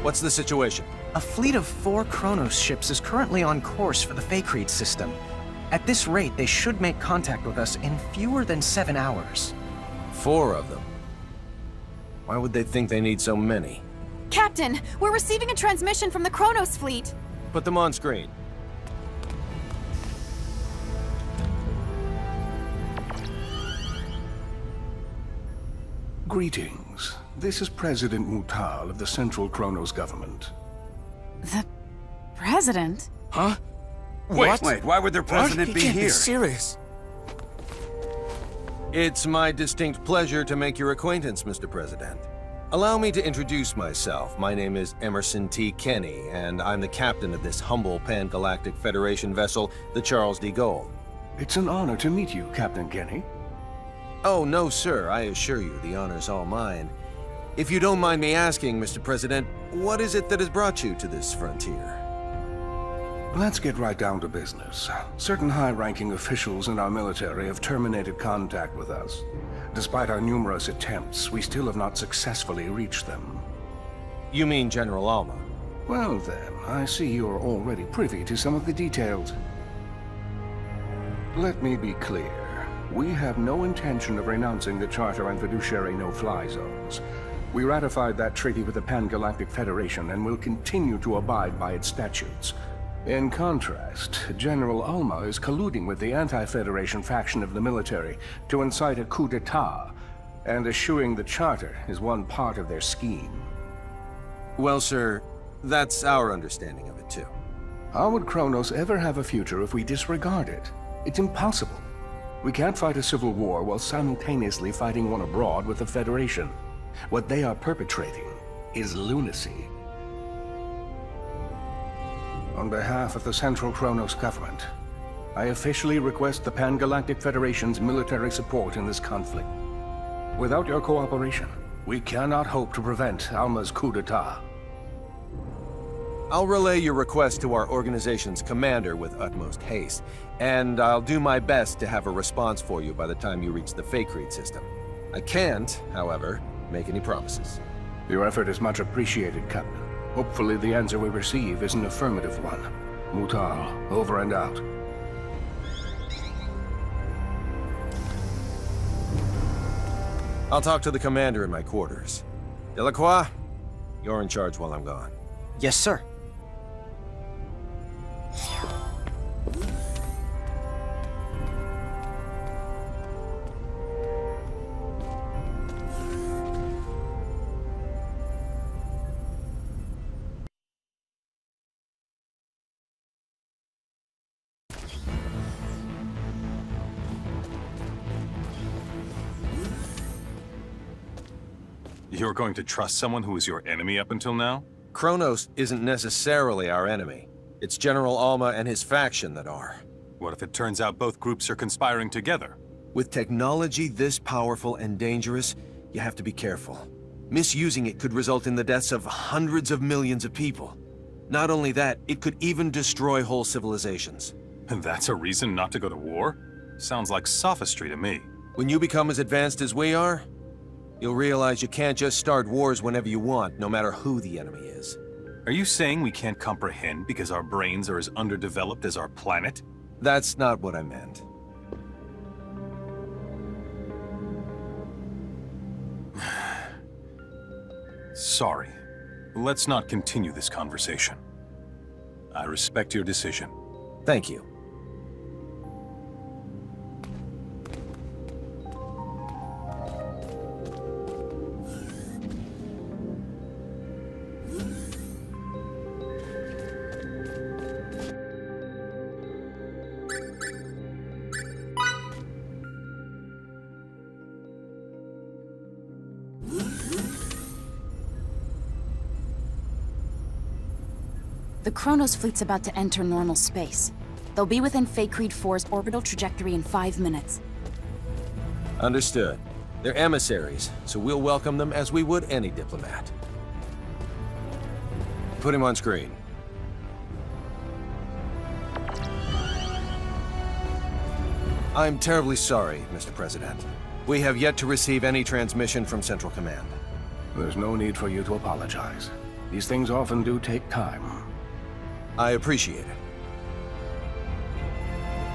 What's the situation? A fleet of 4 Kronos ships is currently on course for the Faithlessness system. At this rate, they should make contact with us in fewer than 7 hours. 4 of them? Why would they think they need so many? Captain, we're receiving a transmission from the Kronos fleet. Put them on screen. Greetings. This is President Mutal of the Central Kronos government. The president? Huh? Wait, why would their president be He can't here? be serious. It's my distinct pleasure to make your acquaintance, Mr. President. Allow me to introduce myself. My name is Emerson T. Kenny, and I'm the captain of this humble Pan-Galactic Federation vessel, the Charles de Gaulle. It's an honor to meet you, Captain Kenny. Oh, no, sir. I assure you, the honor's all mine. If you don't mind me asking, Mr. President, what is it that has brought you to this frontier? Let's get right down to business. Certain high-ranking officials in our military have terminated contact with us. Despite our numerous attempts, we still have not successfully reached them. You mean General Alma? Well then, I see you're already privy to some of the details. Let me be clear. We have no intention of renouncing the Charter and fiduciary no-fly zones. We ratified that treaty with the Pan-Galactic Federation and will continue to abide by its statutes. In contrast, General Alma is colluding with the anti-Federation faction of the military to incite a coup d'etat, and eschewing the Charter is one part of their scheme. Well, sir, that's our understanding of it, too. How would Kronos ever have a future if we disregard it? It's impossible. We can't fight a civil war while simultaneously fighting one abroad with the Federation. What they are perpetrating is lunacy. On behalf of the Central Kronos government, I officially request the Pan-Galactic Federation's military support in this conflict. Without your cooperation, we cannot hope to prevent Alma's coup d'etat. I'll relay your request to our organization's commander with utmost haste, and I'll do my best to have a response for you by the time you reach the Faithlessness system. I can't, however, make any promises. Your effort is much appreciated, Captain. Hopefully the answer we receive is an affirmative one. Mutal, over and out. I'll talk to the commander in my quarters. Delacroix, you're in charge while I'm gone. Yes, sir. You're going to trust someone who was your enemy up until now? Kronos isn't necessarily our enemy. It's General Alma and his faction that are. What if it turns out both groups are conspiring together? With technology this powerful and dangerous, you have to be careful. Misusing it could result in the deaths of hundreds of millions of people. Not only that, it could even destroy whole civilizations. And that's a reason not to go to war? Sounds like sophistry to me. When you become as advanced as we are, you'll realize you can't just start wars whenever you want, no matter who the enemy is. Are you saying we can't comprehend because our brains are as underdeveloped as our planet? That's not what I meant. Sorry. Let's not continue this conversation. I respect your decision. Thank you. The Kronos fleet's about to enter normal space. They'll be within Faithlessness 4's orbital trajectory in 5 minutes. Understood. They're emissaries, so we'll welcome them as we would any diplomat. Put him on screen. I'm terribly sorry, Mr. President. We have yet to receive any transmission from Central Command. There's no need for you to apologize. These things often do take time. I appreciate it.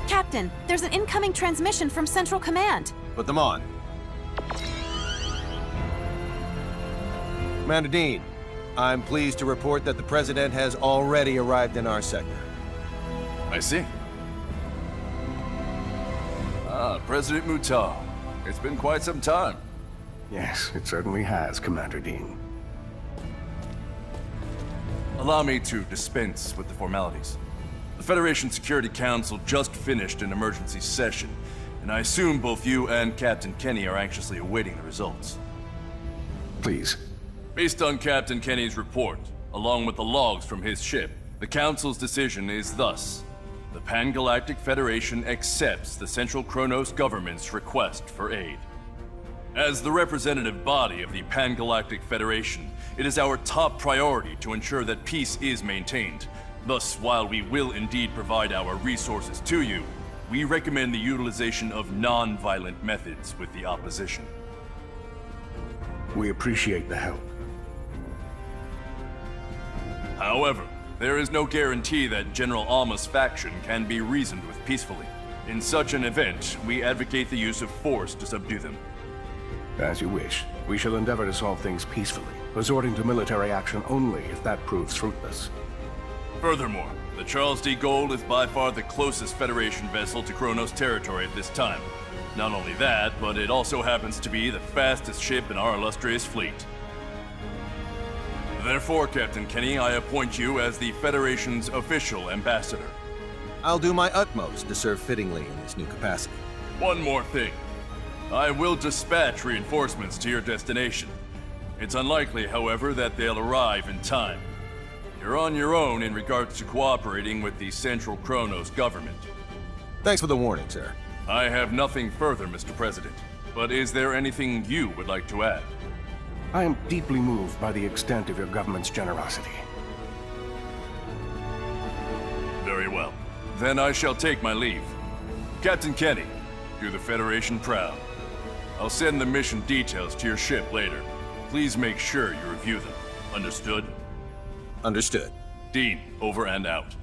Captain, there's an incoming transmission from Central Command. Put them on. Commander Dean, I'm pleased to report that the President has already arrived in our sector. I see. President Mutah. It's been quite some time. Yes, it certainly has, Commander Dean. Allow me to dispense with the formalities. The Federation Security Council just finished an emergency session, and I assume both you and Captain Kenny are anxiously awaiting the results. Please. Based on Captain Kenny's report, along with the logs from his ship, the Council's decision is thus. The Pan-Galactic Federation accepts the Central Kronos government's request for aid. As the representative body of the Pan-Galactic Federation, it is our top priority to ensure that peace is maintained. Thus, while we will indeed provide our resources to you, we recommend the utilization of non-violent methods with the opposition. We appreciate the help. However, there is no guarantee that General Alma's faction can be reasoned with peacefully. In such an event, we advocate the use of force to subdue them. As you wish. We shall endeavor to solve things peacefully, resorting to military action only if that proves fruitless. Furthermore, the Charles D. Gold is by far the closest Federation vessel to Kronos territory at this time. Not only that, but it also happens to be the fastest ship in our illustrious fleet. Therefore, Captain Kenny, I appoint you as the Federation's official ambassador. I'll do my utmost to serve fittingly in this new capacity. One more thing. I will dispatch reinforcements to your destination. It's unlikely, however, that they'll arrive in time. You're on your own in regards to cooperating with the Central Kronos government. Thanks for the warning, sir. I have nothing further, Mr. President. But is there anything you would like to add? I am deeply moved by the extent of your government's generosity. Very well. Then I shall take my leave. Captain Kenny, do the Federation proud. I'll send the mission details to your ship later. Please make sure you review them. Understood? Understood. Dean, over and out.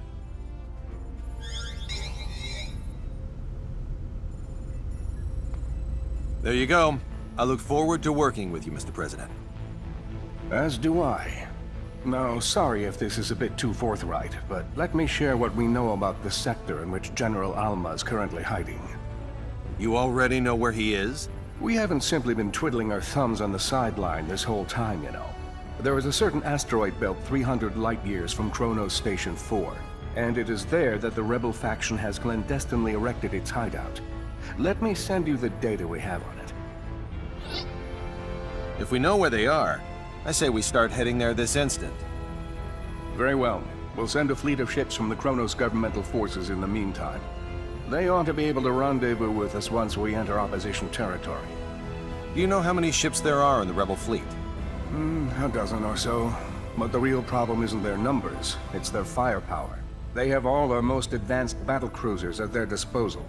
There you go. I look forward to working with you, Mr. President. As do I. Now, sorry if this is a bit too forthright, but let me share what we know about the sector in which General Alma is currently hiding. You already know where he is? We haven't simply been twiddling our thumbs on the sideline this whole time, you know. There is a certain asteroid belt 300 light-years from Kronos Station 4, and it is there that the rebel faction has clandestinely erected its hideout. Let me send you the data we have on it. If we know where they are, I say we start heading there this instant. Very well. We'll send a fleet of ships from the Kronos governmental forces in the meantime. They ought to be able to rendezvous with us once we enter opposition territory. Do you know how many ships there are in the rebel fleet? A dozen or so. But the real problem isn't their numbers, it's their firepower. They have all our most advanced battle cruisers at their disposal.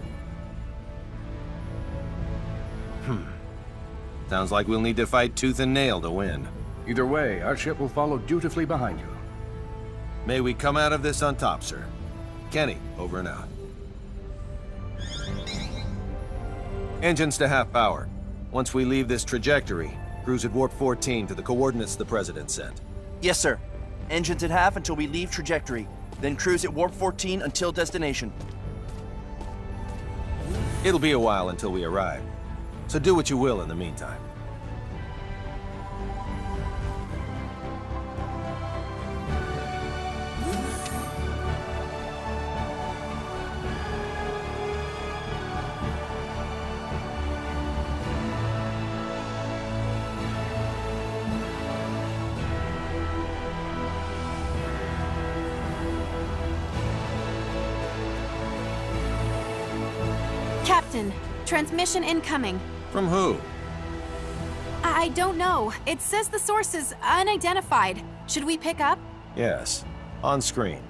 Sounds like we'll need to fight tooth and nail to win. Either way, our ship will follow dutifully behind you. May we come out of this on top, sir. Kenny, over and out. Engines to half power. Once we leave this trajectory, cruise at warp 14 to the coordinates the President sent. Yes, sir. Engines at half until we leave trajectory. Then cruise at warp 14 until destination. It'll be a while until we arrive, so do what you will in the meantime. Captain, transmission incoming. From who? I don't know. It says the source is unidentified. Should we pick up? Yes, on screen.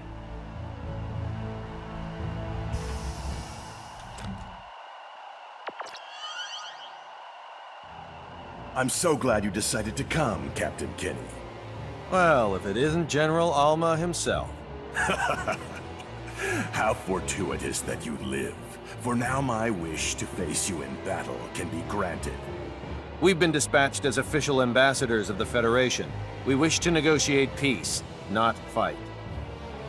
I'm so glad you decided to come, Captain Kenny. Well, if it isn't General Alma himself. How fortuitous that you live, for now my wish to face you in battle can be granted. We've been dispatched as official ambassadors of the Federation. We wish to negotiate peace, not fight.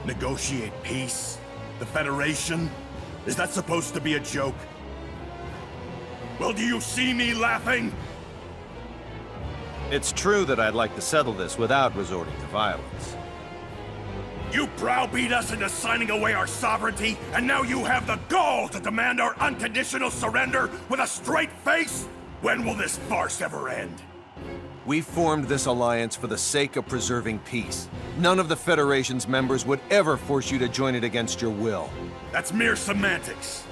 Negotiate peace? The Federation? Is that supposed to be a joke? Well, do you see me laughing? It's true that I'd like to settle this without resorting to violence. You browbeat us into signing away our sovereignty, and now you have the gall to demand our unconditional surrender with a straight face? When will this farce ever end? We formed this alliance for the sake of preserving peace. None of the Federation's members would ever force you to join it against your will. That's mere semantics.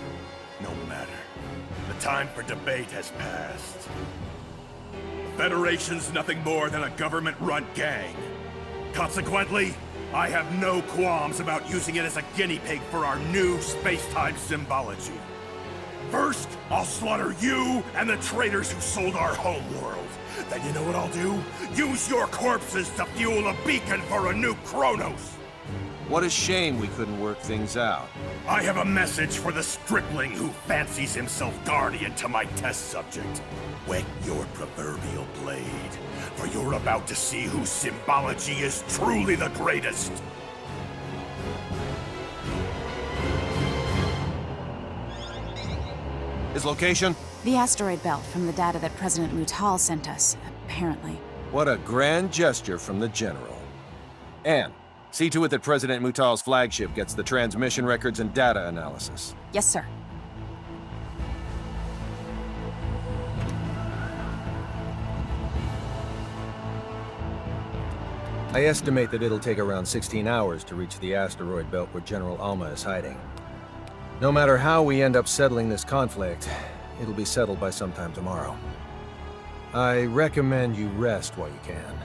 No matter. The time for debate has passed. The Federation's nothing more than a government-run gang. Consequently, I have no qualms about using it as a guinea pig for our new space-time symbology. First, I'll slaughter you and the traitors who sold our homeworld. Then you know what I'll do? Use your corpses to fuel a beacon for a new Kronos! What a shame we couldn't work things out. I have a message for the stripling who fancies himself guardian to my test subject. Whet your proverbial blade, for you're about to see whose symbology is truly the greatest. His location? The asteroid belt from the data that President Mutal sent us, apparently. What a grand gesture from the General. Anne, see to it that President Mutal's flagship gets the transmission records and data analysis. Yes, sir. I estimate that it'll take around 16 hours to reach the asteroid belt where General Alma is hiding. No matter how we end up settling this conflict, it'll be settled by sometime tomorrow. I recommend you rest while you can.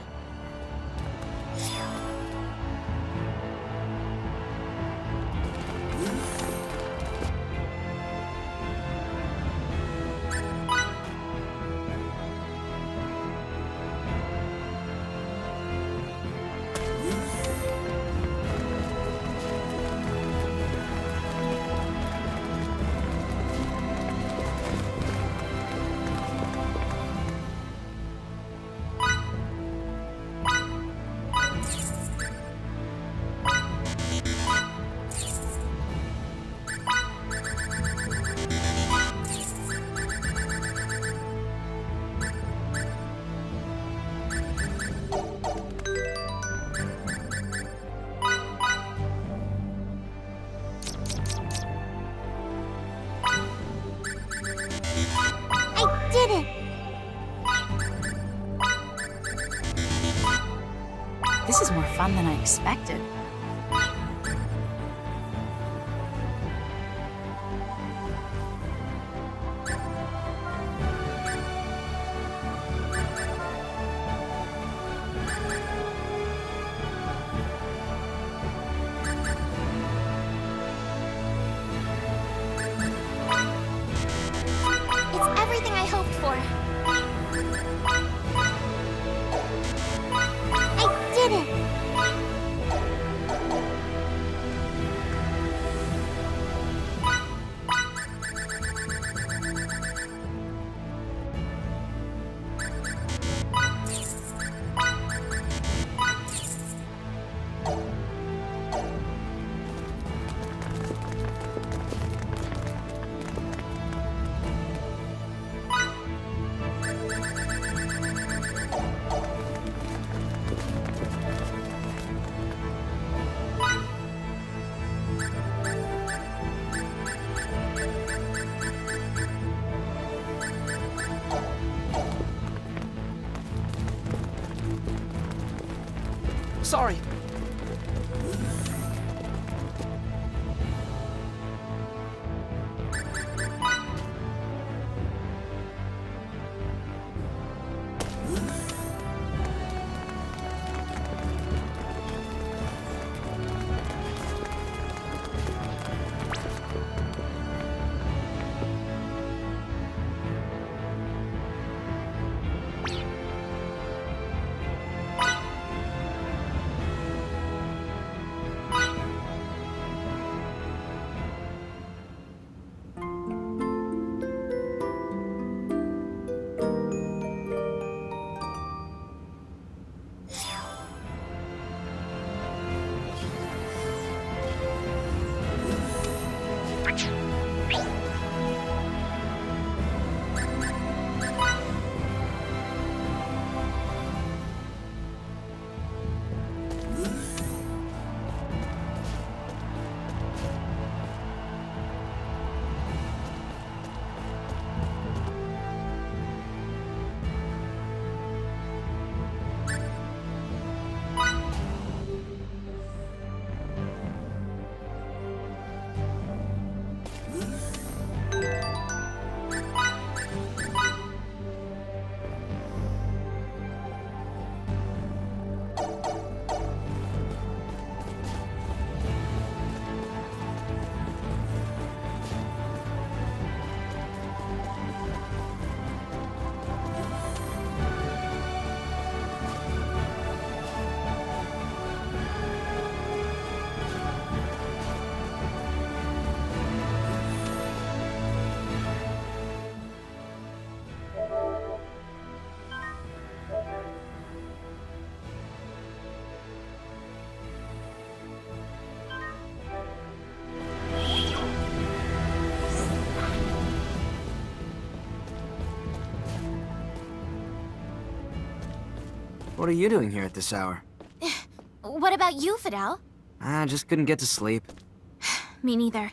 This is more fun than I expected. It's everything I hoped for. I did it! Sorry. What are you doing here at this hour? What about you, Fidel? I just couldn't get to sleep. Me neither.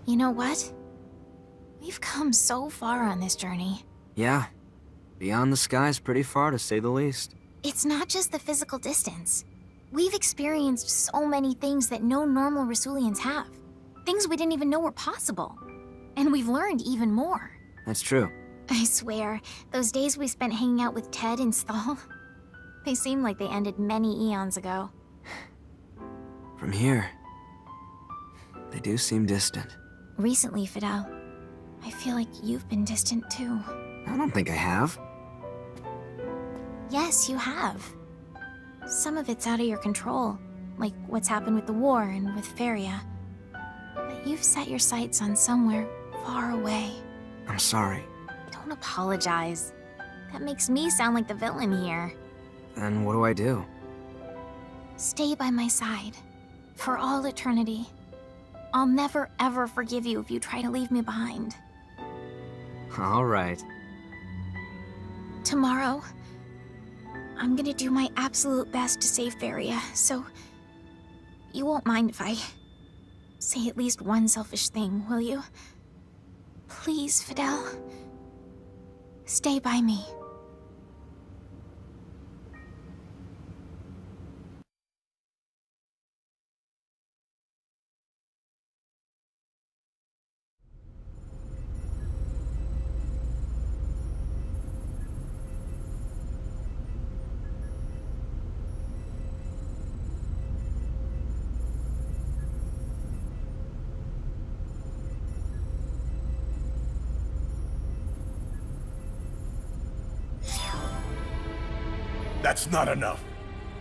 You know what? We've come so far on this journey. Yeah. Beyond the skies pretty far, to say the least. It's not just the physical distance. We've experienced so many things that no normal Rasulians have. Things we didn't even know were possible. And we've learned even more. That's true. I swear, those days we spent hanging out with Ted and Stahl, they seem like they ended many eons ago. From here, they do seem distant. Recently, Fidel, I feel like you've been distant too. I don't think I have. Yes, you have. Some of it's out of your control, like what's happened with the war and with Feria. But you've set your sights on somewhere far away. I'm sorry. Don't apologize. That makes me sound like the villain here. Then what do I do? Stay by my side. For all eternity. I'll never ever forgive you if you try to leave me behind. All right. Tomorrow, I'm gonna do my absolute best to save Feria, so you won't mind if I say at least one selfish thing, will you? Please, Fidel. Stay by me. That's not enough.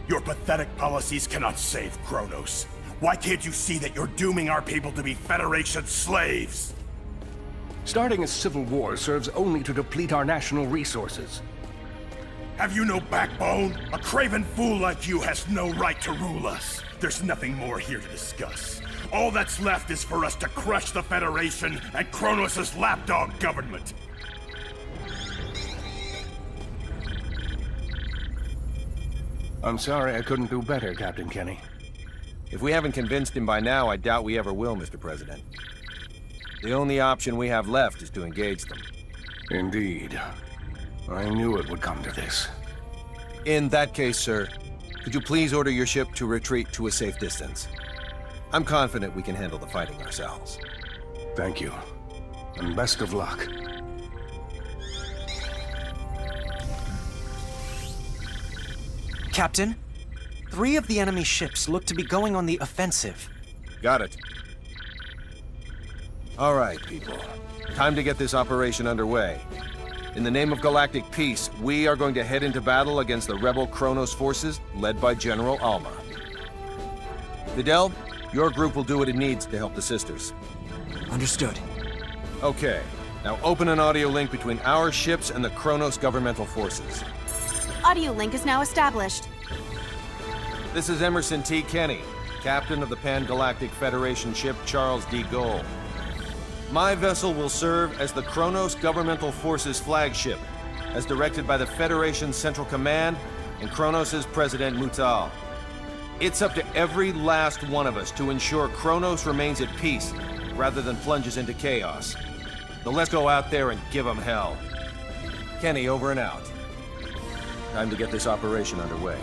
Your pathetic policies cannot save Kronos. Why can't you see that you're dooming our people to be Federation slaves? Starting a civil war serves only to deplete our national resources. Have you no backbone? A craven fool like you has no right to rule us. There's nothing more here to discuss. All that's left is for us to crush the Federation and Kronos' lapdog government. I'm sorry I couldn't do better, Captain Kenny. If we haven't convinced him by now, I doubt we ever will, Mr. President. The only option we have left is to engage them. Indeed. I knew it would come to this. In that case, sir, could you please order your ship to retreat to a safe distance? I'm confident we can handle the fighting ourselves. Thank you. And best of luck. Captain, 3 of the enemy ships look to be going on the offensive. Got it. All right, people. Time to get this operation underway. In the name of galactic peace, we are going to head into battle against the rebel Kronos forces led by General Alma. Fidel, your group will do what it needs to help the sisters. Understood. Okay. Now open an audio link between our ships and the Kronos governmental forces. Audio link is now established. This is Emerson T. Kenny, captain of the Pan-Galactic Federation ship Charles D. Gold. My vessel will serve as the Kronos Governmental Forces flagship, as directed by the Federation's Central Command and Kronos' President Mutal. It's up to every last one of us to ensure Kronos remains at peace, rather than plunges into chaos. So let's go out there and give them hell. Kenny, over and out. Time to get this operation underway.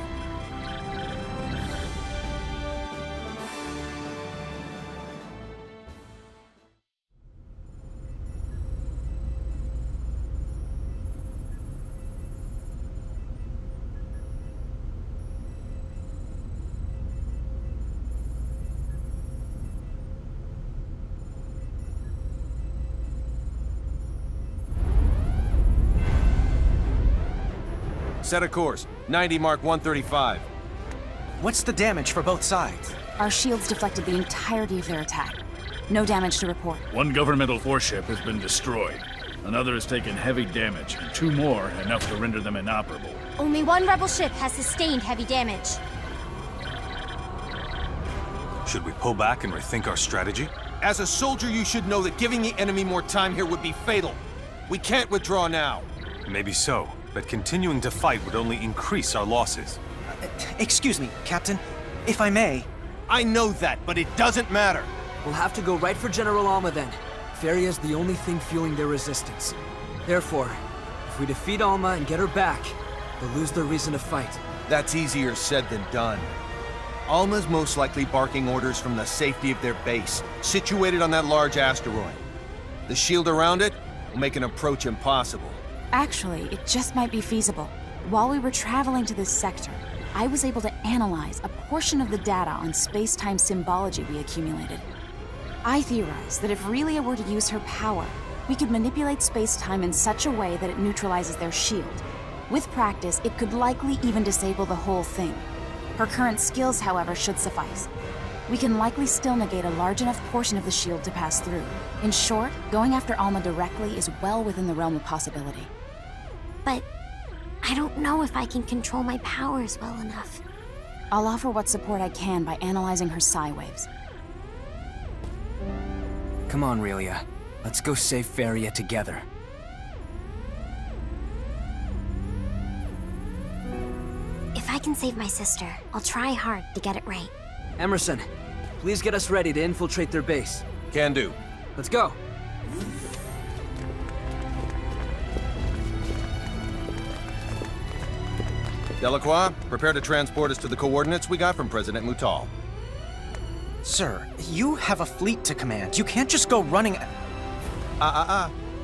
Set a course. 90 Mark 135. What's the damage for both sides? Our shields deflected the entirety of their attack. No damage to report. One governmental force ship has been destroyed. Another has taken heavy damage, and 2 more enough to render them inoperable. Only 1 rebel ship has sustained heavy damage. Should we pull back and rethink our strategy? As a soldier, you should know that giving the enemy more time here would be fatal. We can't withdraw now. Maybe so, but continuing to fight would only increase our losses. Excuse me, Captain. If I may. I know that, but it doesn't matter. We'll have to go right for General Alma then. Feria's the only thing fueling their resistance. Therefore, if we defeat Alma and get her back, they'll lose their reason to fight. That's easier said than done. Alma's most likely barking orders from the safety of their base, situated on that large asteroid. The shield around it will make an approach impossible. Actually, it just might be feasible. While we were traveling to this sector, I was able to analyze a portion of the data on space-time symbology we accumulated. I theorized that if Relia were to use her power, we could manipulate space-time in such a way that it neutralizes their shield. With practice, it could likely even disable the whole thing. Her current skills, however, should suffice. We can likely still negate a large enough portion of the shield to pass through. In short, going after Alma directly is well within the realm of possibility. But I don't know if I can control my powers well enough. I'll offer what support I can by analyzing her psi waves. Come on, Relia. Let's go save Feria together. If I can save my sister, I'll try hard to get it right. Emerson, please get us ready to infiltrate their base. Can do. Let's go. Delacroix, prepare to transport us to the coordinates we got from President Mutal. Sir, you have a fleet to command. You can't just go running...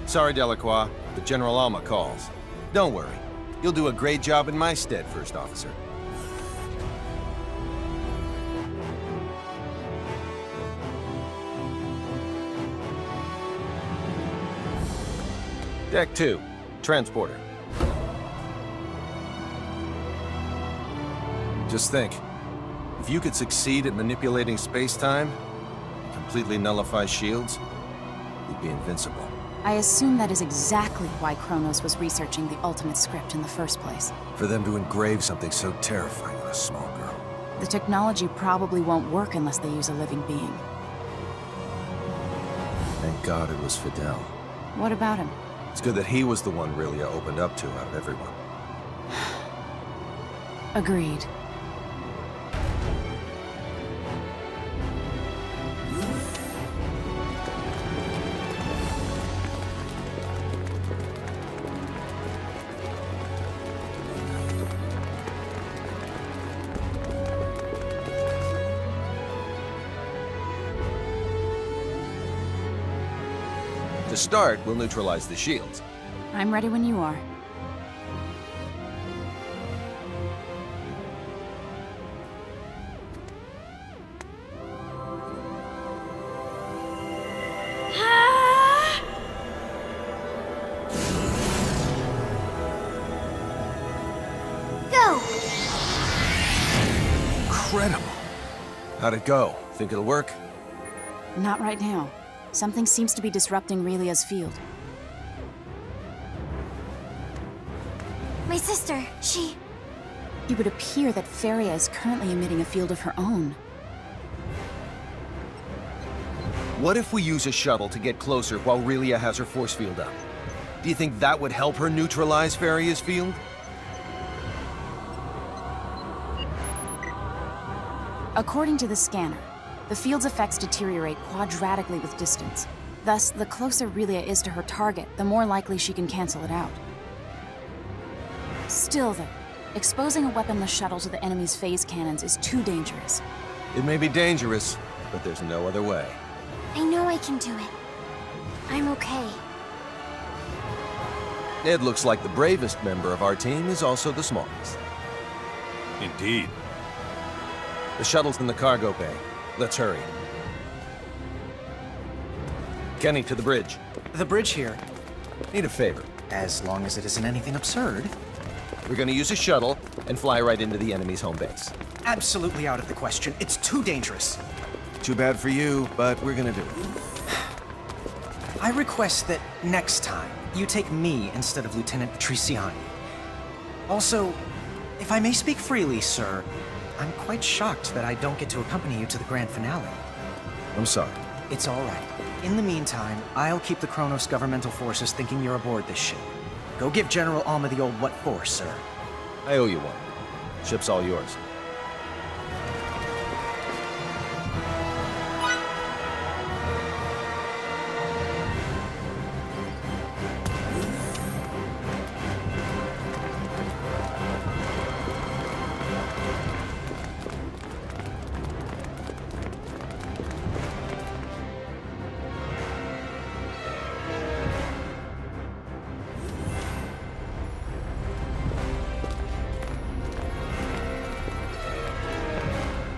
Sorry, Delacroix, but General Alma calls. Don't worry. You'll do a great job in my stead, First Officer. Deck 2, transporter. Just think, if you could succeed at manipulating space-time, completely nullify shields, you'd be invincible. I assume that is exactly why Kronos was researching the ultimate script in the first place. For them to engrave something so terrifying on a small girl. The technology probably won't work unless they use a living being. Thank God it was Fidel. What about him? It's good that he was the one Relia opened up to out of everyone. Agreed. To start, we'll neutralize the shields. I'm ready when you are. Go! Incredible! How'd it go? Think it'll work? Not right now. Something seems to be disrupting Relia's field. My sister, It would appear that Feria is currently emitting a field of her own. What if we use a shuttle to get closer while Relia has her force field up? Do you think that would help her neutralize Feria's field? According to the scanner, the field's effects deteriorate quadratically with distance. Thus, the closer Relia is to her target, the more likely she can cancel it out. Still, though, exposing a weaponless shuttle to the enemy's phase cannons is too dangerous. It may be dangerous, but there's no other way. I know I can do it. I'm okay. It looks like the bravest member of our team is also the smallest. Indeed. The shuttle's in the cargo bay. Let's hurry. Kenny, to the bridge. The bridge here. Need a favor. As long as it isn't anything absurd. We're gonna use a shuttle and fly right into the enemy's home base. Absolutely out of the question. It's too dangerous. Too bad for you, but we're gonna do it. I request that next time, you take me instead of Lieutenant Patriciani. Also, if I may speak freely, sir, I'm quite shocked that I don't get to accompany you to the grand finale. I'm sorry. It's all right. In the meantime, I'll keep the Kronos governmental forces thinking you're aboard this ship. Go give General Alma the old what for, sir. I owe you one. Ship's all yours.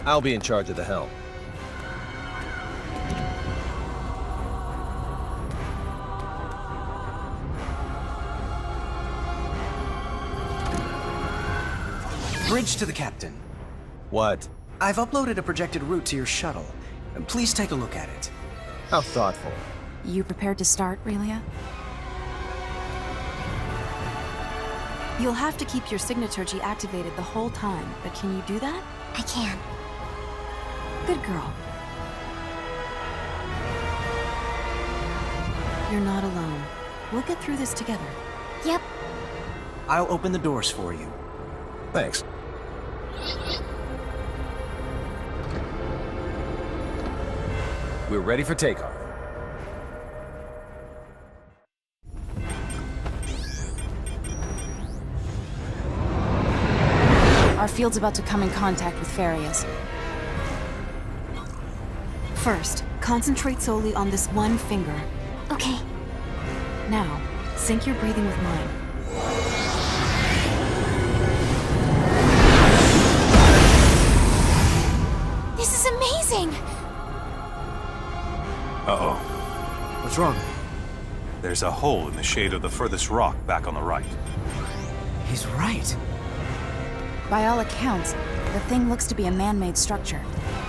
I'll be in charge of the helm. Bridge to the captain. What? I've uploaded a projected route to your shuttle. Please take a look at it. How thoughtful. You prepared to start, Relia? You'll have to keep your signaturgy activated the whole time, but can you do that? I can. Good girl. You're not alone. We'll get through this together. Yep. I'll open the doors for you. Thanks. We're ready for takeoff. Our field's about to come in contact with Farias. First, concentrate solely on this one finger. Okay. Now, sync your breathing with mine. This is amazing! Uh-oh. What's wrong? There's a hole in the shade of the furthest rock back on the right. He's right. By all accounts, the thing looks to be a man-made structure.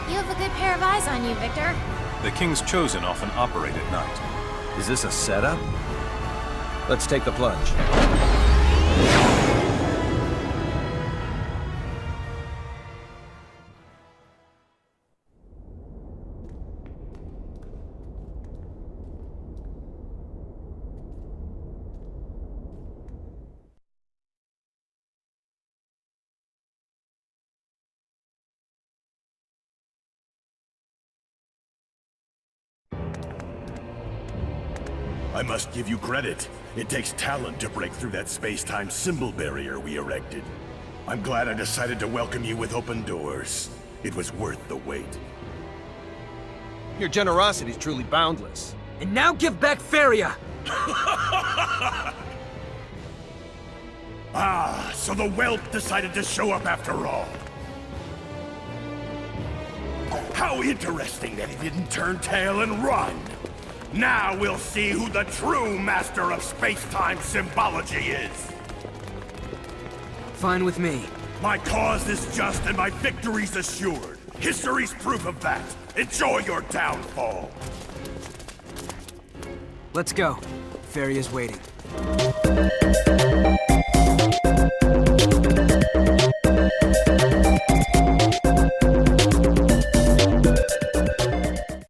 You have a good pair of eyes on you, Victor. The King's Chosen often operate at night. Is this a setup? Let's take the plunge. I must give you credit. It takes talent to break through that space-time symbol barrier we erected. I'm glad I decided to welcome you with open doors. It was worth the wait. Your generosity is truly boundless. And now give back Feria! Ah, so the whelp decided to show up after all. How interesting that he didn't turn tail and run! Now we'll see who the true master of space-time symbology is! Fine with me. My cause is just and my victory's assured. History's proof of that. Enjoy your downfall. Let's go. Feria's waiting.